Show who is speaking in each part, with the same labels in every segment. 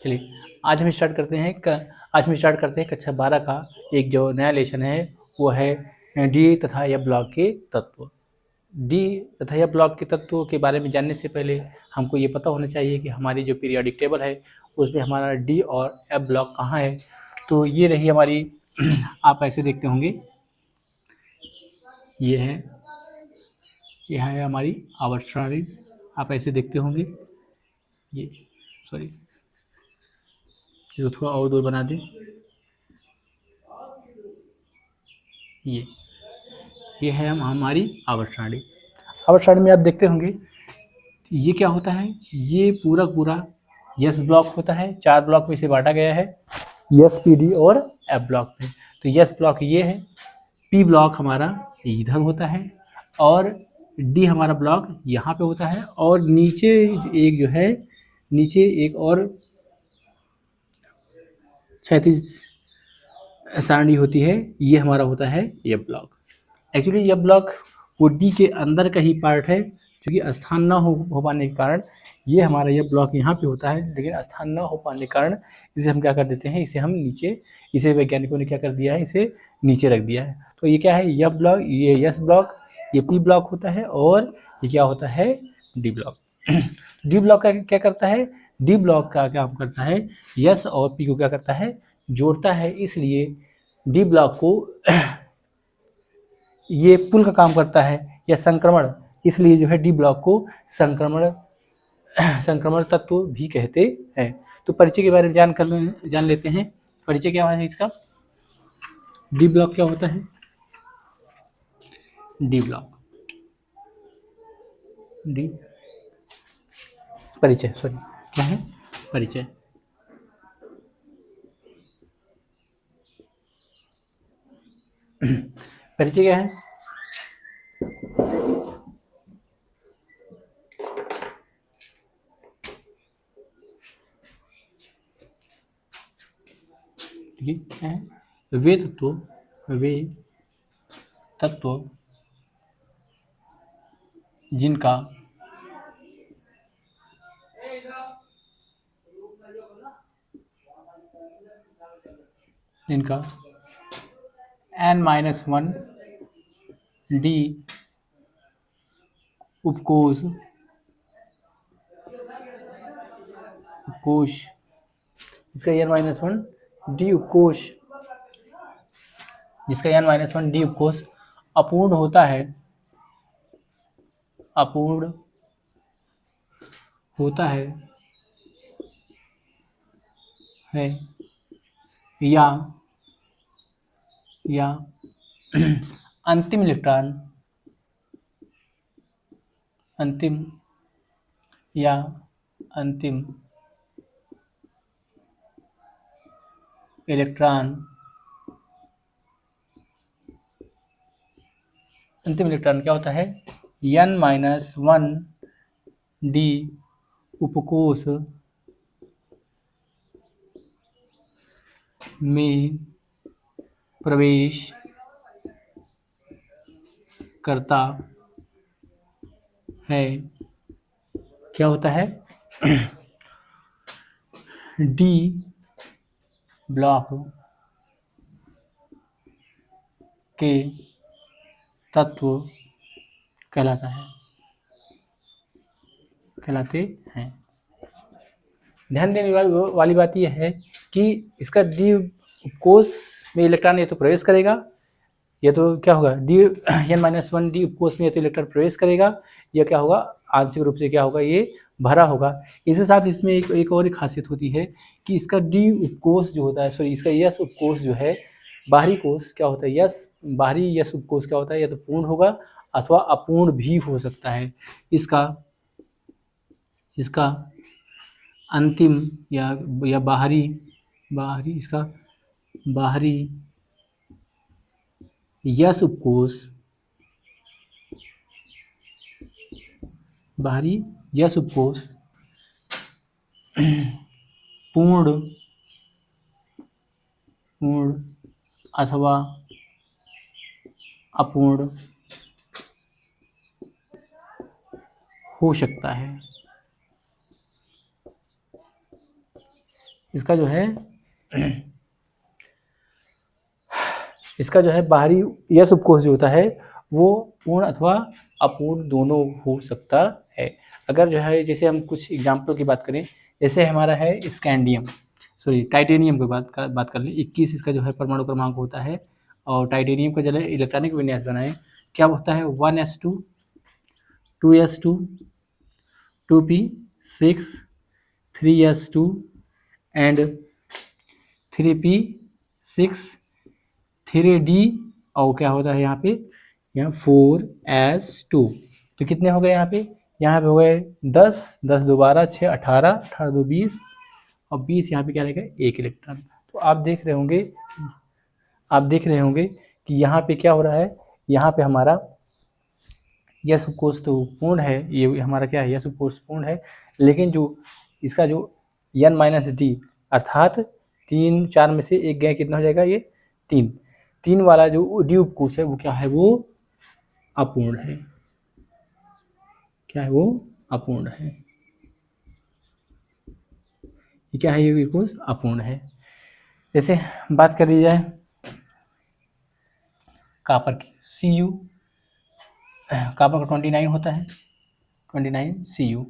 Speaker 1: चलिए आज हम स्टार्ट करते हैं कक्षा 12 का एक जो नया लेसन है वो है डी तथा एफ ब्लॉक के तत्व। डी तथा एफ ब्लॉक के तत्वों के बारे में जानने से पहले हमको ये पता होना चाहिए कि हमारी जो पीरियोडिक टेबल है उसमें हमारा डी और एफ ब्लॉक कहाँ है। तो ये रही हमारी आप ऐसे देखते होंगे, ये है हमारी आवर्त सारणी। आप ऐसे देखते होंगे, ये सॉरी जो थोड़ा और दूर बना दें, ये है हमारी आवर्त सारणी। आवर्त सारणी में आप देखते होंगे ये क्या होता है, ये पूरा यस ब्लॉक होता है। 4 ब्लॉक में इसे बांटा गया है, यस, पी, डी और एफ ब्लॉक में। तो यस ब्लॉक ये है, पी ब्लॉक हमारा इधर होता है और डी हमारा ब्लॉक यहाँ पे होता है, और नीचे एक जो है, नीचे एक और क्षैतिज सारणी होती है, ये हमारा होता है F block. Actually F block वो डी के अंदर का ही पार्ट है, क्योंकि स्थान न हो पाने के कारण ये हमारा एफ ब्लॉक यहाँ पे होता है, लेकिन स्थान न हो पाने के कारण इसे हम क्या कर देते हैं, इसे हम नीचे, इसे वैज्ञानिकों ने क्या कर दिया है, इसे नीचे रख दिया है। तो ये क्या है, एफ ब्लॉक, ये एस ब्लॉक, ये पी ब्लॉक होता है, और ये क्या होता है, डी ब्लॉक। डी ब्लॉक का क्या करता है, डी ब्लॉक का काम करता है यस और पी को क्या करता है, जोड़ता है। इसलिए डी ब्लॉक को ये पुल का काम करता है या संक्रमण, इसलिए जो है डी ब्लॉक को संक्रमण तत्व भी कहते हैं। तो परिचय के बारे में जान लेते हैं। परिचय क्या है इसका, डी ब्लॉक क्या होता है, डी ब्लॉक, डी परिचय, सॉरी क्या है, परिचय। परिचय क्या है, ठीक है, वे तत्व जिनका n-1 डी उपकोष इसका n-1 डी उपकोष, जिसका n-1 डी उपकोष अपूर्ण होता है या अंतिम इलेक्ट्रॉन क्या होता है, n-1 डी उपकोष में प्रवेश करता है। क्या होता है, डी ब्लॉक के तत्व कहलाते हैं। ध्यान देने वाली बात यह है कि इसका डी उपकोष में इलेक्ट्रॉन या तो प्रवेश करेगा, या तो क्या होगा, n-1 डी उपकोष में या तो इलेक्ट्रॉन प्रवेश करेगा, या क्या होगा, आंशिक रूप से क्या होगा, ये भरा होगा। इसके साथ इसमें एक और खासियत होती है कि इसका डी उपकोष जो होता है, सॉरी इसका यस उपकोष जो है, बाहरी कोष क्या होता है, बाहरी यस उपकोष क्या होता है, या तो पूर्ण होगा अथवा अपूर्ण भी हो सकता है। इसका अंतिम या बाहरी इसका बाहरी यस उपकोष पूर्ण अथवा अपूर्ण हो सकता है। इसका जो है इसका जो है बाहरी यस उपकोष जो होता है वो पूर्ण अथवा अपूर्ण दोनों हो सकता है। अगर जो है जैसे हम कुछ एग्जाम्पल की बात करें, जैसे हमारा है स्कैंडियम, सॉरी टाइटेनियम की बात कर लें, 21 इसका जो है परमाणु क्रमांक होता है, और टाइटेनियम का जो है इलेक्ट्रॉनिक विन्यास बनाए, क्या होता है 1s2 2s2 2p6 3s2 and 3p6 3d, और क्या होता है यहाँ पे, यहाँ 4s2। तो कितने हो गए यहाँ पे हो गए 10, 10 दोबारा 6 18, 18 2 20, और 20 यहाँ पे क्या रहेगा 1 इलेक्ट्रॉन। तो आप देख रहे होंगे कि यहाँ पे क्या हो रहा है, यहाँ पे हमारा यस उपकोष तो पूर्ण है, ये हमारा क्या है यस उपकोष पूर्ण है, लेकिन जो इसका जो n-d अर्थात 3 4 में से एक गया, कितना हो जाएगा ये 3 वाला जो डी उपकोष है वो क्या है, वो अपूर्ण है। क्या है वो अपूर्ण है। ये क्या है, ये उपकोष अपूर्ण है। जैसे बात कर ली जाए कॉपर की, Cu, कॉपर का 29 होता है, 29 Cu।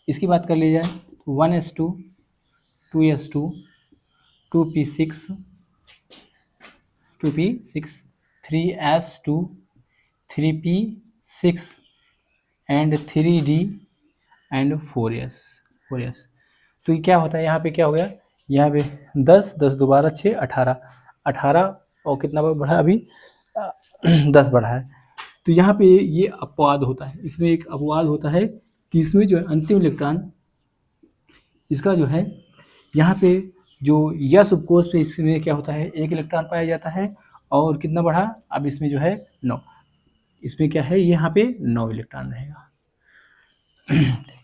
Speaker 1: इसकी बात कर ली जाए 1s2 2s2 2p6 3s2 3p6 and 3d and 4s। तो ये क्या होता है, यहाँ पे क्या हो गया, यहाँ पे 10 10 दोबारा 6 18 18, और कितना बढ़ा अभी 10 बढ़ा है। तो यहाँ पे ये अपवाद होता है, इसमें एक अपवाद होता है कि इसमें जो है अंतिम इलेक्ट्रॉन इसका जो है यहाँ पे जो यस उपकोष पे इसमें क्या होता है 1 इलेक्ट्रॉन पाया जाता है, और कितना बढ़ा अब इसमें जो है 9, इसमें क्या है यहाँ पे 9 इलेक्ट्रॉन रहेगा।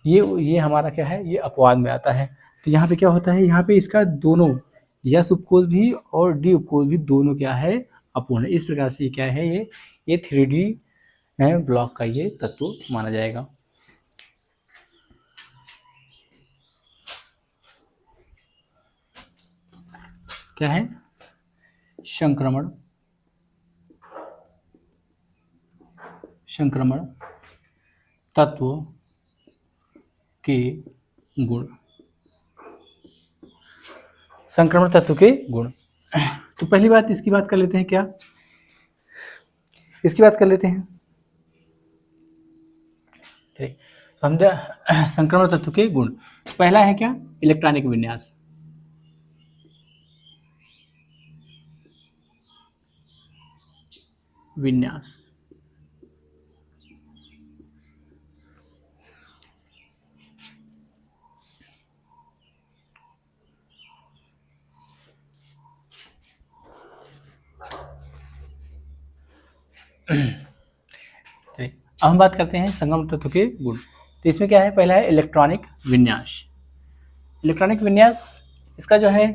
Speaker 1: ये हमारा क्या है, ये अपवाद में आता है। तो यहाँ पे क्या होता है, यहाँ पे इसका दोनों यस उपकोष भी और डी उपकोष भी दोनों क्या है अपूर्ण है। इस प्रकार से क्या है, ये 3D ब्लॉक का ये तत्व माना जाएगा। क्या है, संक्रमण तत्व के गुण, संक्रमण तत्व के गुण। तो पहली बात इसकी बात कर लेते हैं, क्या इसकी बात कर लेते हैं, ठीक। समझा, संक्रमण तत्व के गुण। तो पहला है क्या, इलेक्ट्रॉनिक विन्यास। अब हम बात करते हैं संक्रमण तत्व के गुण। तो इसमें क्या है, पहला है इलेक्ट्रॉनिक विन्यास। इलेक्ट्रॉनिक विन्यास इसका जो है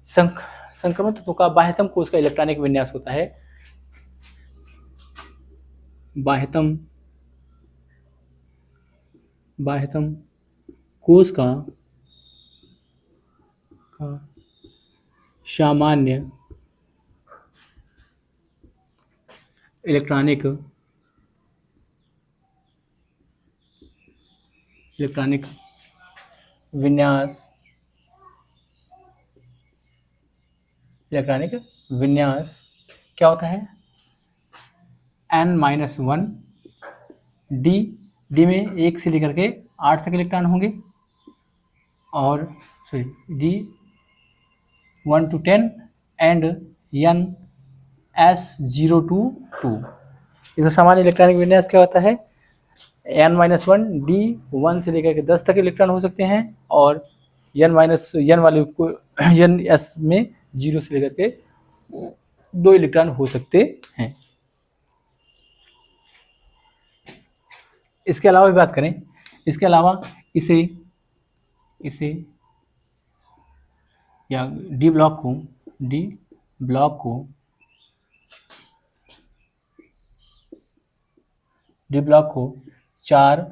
Speaker 1: संक्रमण तत्व का बाह्यतम कोष का इलेक्ट्रॉनिक विन्यास होता है। बाह्यतम कोष का सामान्य इलेक्ट्रॉनिक विन्यास क्या होता है, n-1 डी में 1 से लेकर के 8 तक इलेक्ट्रॉन होंगे, और D 1 to 10 and n-0 to 2। इसका सामान्य इलेक्ट्रॉनिक विन्यास क्या होता है, n-1 डी 1 से लेकर के 10 तक इलेक्ट्रॉन हो सकते हैं, और n वाले को n-s में 0 से लेकर के 2 इलेक्ट्रॉन हो सकते हैं। इसके अलावा भी बात करें, इसके अलावा इसे या डी ब्लॉक को 4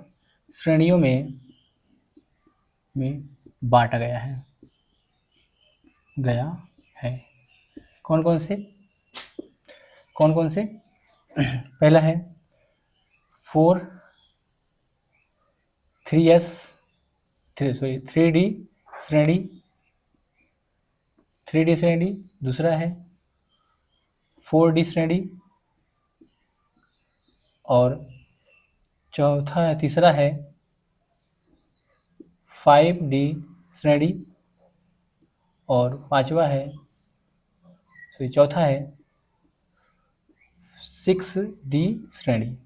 Speaker 1: श्रेणियों में बांटा गया है। गया है। कौन कौन से पहला है 4 3s 3D श्रेणी, 3D श्रेणी। दूसरा है 4D श्रेणी और तीसरा है 5D श्रेणी और चौथा है 6D श्रेणी।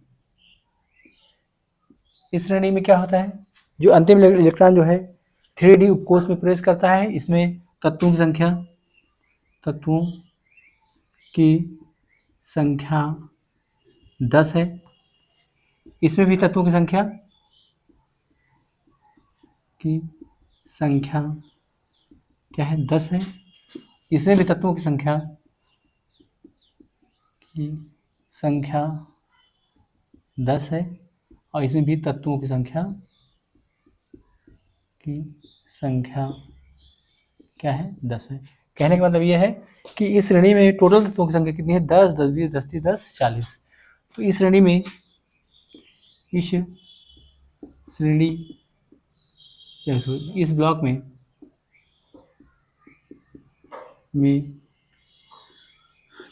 Speaker 1: इस श्रेणी में क्या होता है, जो अंतिम इलेक्ट्रॉन जो है 3D उपकोष में प्रवेश करता है, इसमें तत्वों की संख्या 10 है। इसमें भी तत्वों की संख्या क्या है, 10 है। इसमें भी तत्वों की संख्या 10 है और इसमें भी तत्वों की संख्या क्या है, 10 है। कहने का मतलब यह है कि इस श्रेणी में टोटल तत्वों की संख्या कितनी है, 10, 10, 20, 10, 30, 10, 40। तो इस श्रेणी इस ब्लॉक में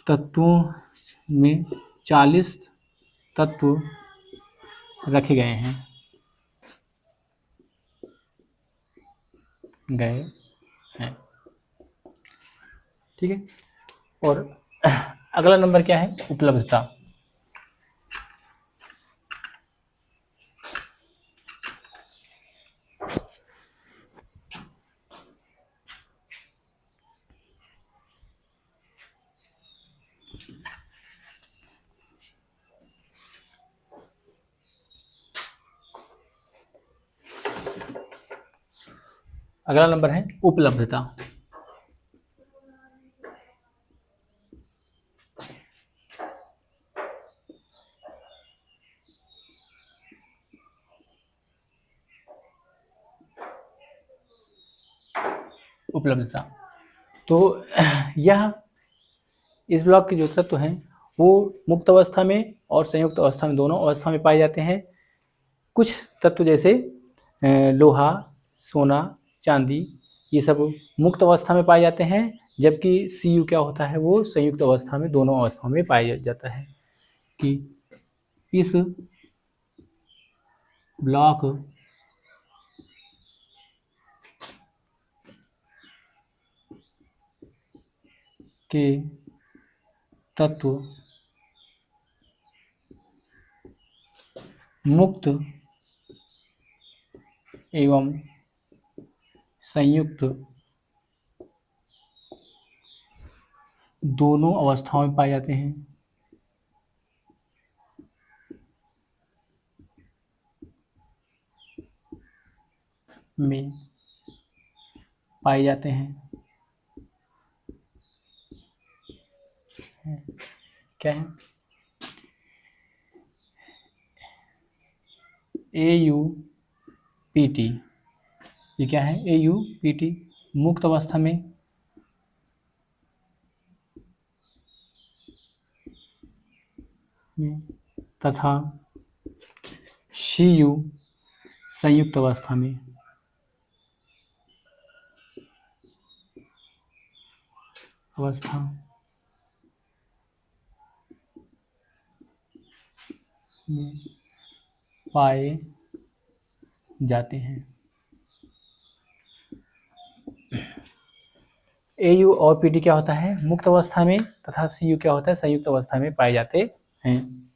Speaker 1: तत्वों में 40 तत्व रखे गए हैं। ठीक है। और अगला नंबर क्या है, उपलब्धता। अगला नंबर है उपलब्धता। उपलब्धता तो यह इस ब्लॉक के जो तत्व हैं वो मुक्त अवस्था में और संयुक्त अवस्था में, दोनों अवस्था में पाए जाते हैं। कुछ तत्व जैसे लोहा, सोना, चांदी, ये सब मुक्त अवस्था में पाए जाते हैं, जबकि Cu क्या होता है, वो संयुक्त अवस्था में, दोनों अवस्थाओं में पाया जाता है। कि इस ब्लॉक के तत्व मुक्त एवं संयुक्त दोनों अवस्थाओं में पाए जाते हैं। क्या है, AuPT। ये क्या है, AuPT मुक्त अवस्था में तथा Cu संयुक्त अवस्था में। पाए जाते हैं। Au और Pt क्या होता है, मुक्त अवस्था में, तथा Cu क्या होता है, संयुक्त अवस्था में पाए जाते हैं।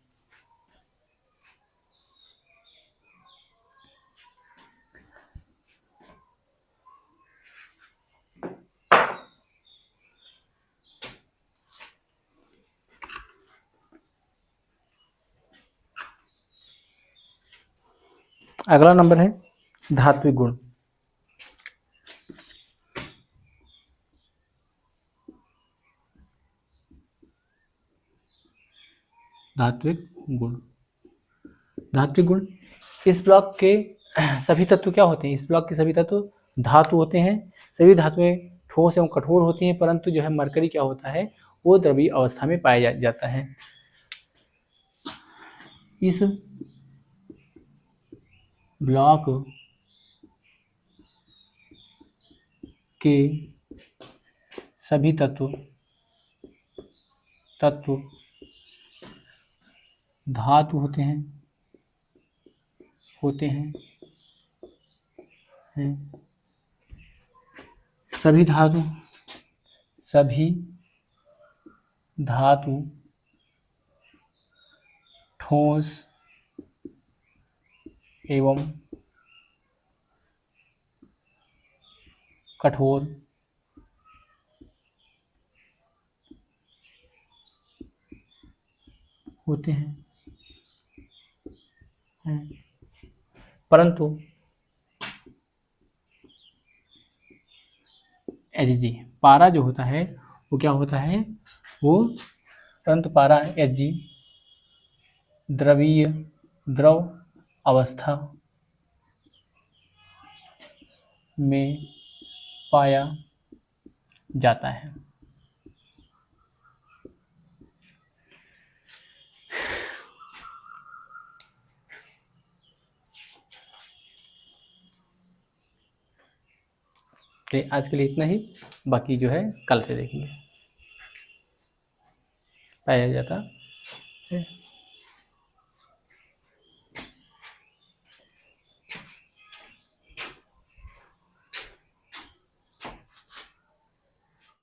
Speaker 1: अगला नंबर है धात्विक गुण। धात्विक गुण इस ब्लॉक के सभी तत्व क्या होते हैं, इस ब्लॉक के सभी तत्व धातु होते हैं। सभी धातुएं ठोस एवं कठोर होती हैं, परंतु जो है मरकरी क्या होता है, वो द्रवीय अवस्था में पाया जाता है। इस ब्लॉक के सभी तत्व धातु होते हैं सभी धातु ठोस एवं कठोर होते हैं, परंतु Hg पारा जो होता है वो क्या होता है, वो परंतु पारा Hg द्रव अवस्था में पाया जाता है। तो आज के लिए इतना ही, बाकी जो है कल से देखेंगे। पाया जाता है।